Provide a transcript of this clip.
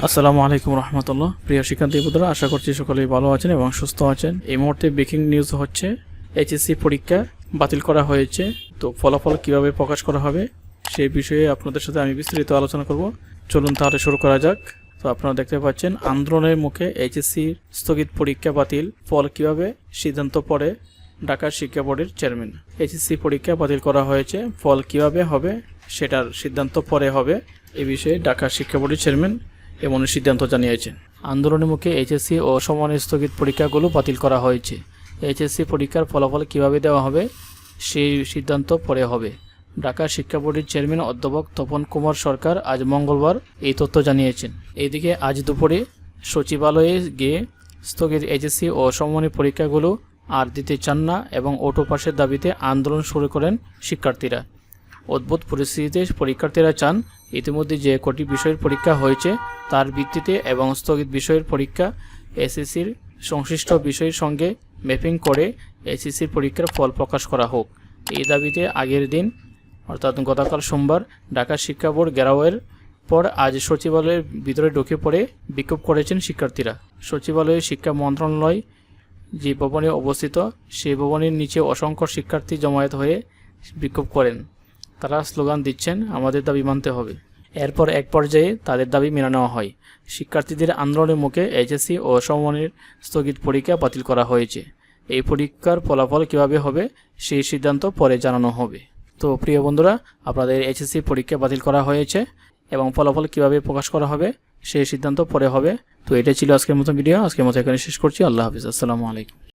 আসসালামু আলাইকুম রহমতুল্লাহ। প্রিয় শিক্ষার্থী বন্ধুরা, আশা করছি সকলেই ভালো আছেন এবং সুস্থ আছেন। এই মুহূর্তে ব্রেকিং নিউজ হচ্ছে এইচএসসি পরীক্ষা বাতিল করা হয়েছে। তো ফলাফল কিভাবে প্রকাশ করা হবে সেই বিষয়ে আপনাদের সাথে আমি বিস্তারিত আলোচনা করব। চলুন তাহলে শুরু করা যাক। তো আপনারা দেখতে পাচ্ছেন আন্দোলনের মুখে এইচএসসি স্থগিত পরীক্ষা বাতিল, ফল কিভাবে সিদ্ধান্ত পড়ে ঢাকা শিক্ষা বোর্ডের চেয়ারম্যান। এইচএসসি পরীক্ষা বাতিল করা হয়েছে, ফল কিভাবে হবে সেটার সিদ্ধান্ত পরে হবে, এ বিষয়ে ঢাকা শিক্ষা বোর্ডের চেয়ারম্যান এমন সিদ্ধান্ত জানিয়েছেন। আন্দোলনের মুখে এইচএসসি ও সমমানের স্থগিত পরীক্ষাগুলো বাতিল করা হয়েছে। এইচএসসি পরীক্ষার ফলাফল কিভাবে দেওয়া হবে সেই সিদ্ধান্ত পরে হবে। ঢাকা শিক্ষা বোর্ডের চেয়ারম্যান অধ্যাপক তপন কুমার সরকার আজ মঙ্গলবার এই তথ্য জানিয়েছেন। এদিকে আজ দুপুরে সচিবালয়ে গিয়ে স্থগিত এইচএসসি ও সমমানের পরীক্ষাগুলো আর দিতে চান না এবং অটো পাসের দাবিতে আন্দোলন শুরু করেন শিক্ষার্থীরা। অদ্ভুত পরিস্থিতিতে পরীক্ষার্থীরা চান ইতিমধ্যে যে কটি বিষয়ের পরীক্ষা হয়েছে তার ভিত্তিতে এবং স্থগিত বিষয়ের পরীক্ষা এসএসসির সংশ্লিষ্ট বিষয়ের সঙ্গে ম্যাপিং করে এসএসসির পরীক্ষার ফল প্রকাশ করা হোক। এই দাবিতে আগের দিন অর্থাৎ গতকাল সোমবার ঢাকা শিক্ষা বোর্ড ঘেরাওয়ের পর আজ সচিবালয়ের ভিতরে ঢুকে পড়ে বিক্ষোভ করেছেন শিক্ষার্থীরা। সচিবালয়ে শিক্ষা মন্ত্রণালয় যে ভবনে অবস্থিত সেই ভবনের নিচে অসংখ্য শিক্ষার্থী জমায়েত হয়ে বিক্ষোভ করেন। তারা স্লোগান দিচ্ছেন, আমাদের দাবি মানতে হবে। এরপর এক পর্যায়ে তাদের দাবি মেনে নেওয়া হয়। শিক্ষার্থীদের আন্দোলনের মুখে এইচএসসি ও সমমানের স্থগিত পরীক্ষা বাতিল করা হয়েছে। এই পরীক্ষার ফলাফল কীভাবে হবে সেই সিদ্ধান্ত পরে জানানো হবে। তো প্রিয় বন্ধুরা, আপনাদের এইচএসসি পরীক্ষা বাতিল করা হয়েছে এবং ফলাফল কীভাবে প্রকাশ করা হবে সেই সিদ্ধান্ত পরে হবে। তো এটাই ছিল আজকের মতো ভিডিও। আজকের মতো এখানে শেষ করছি। আল্লাহ হাফিজ। আসসালামু আলাইকুম।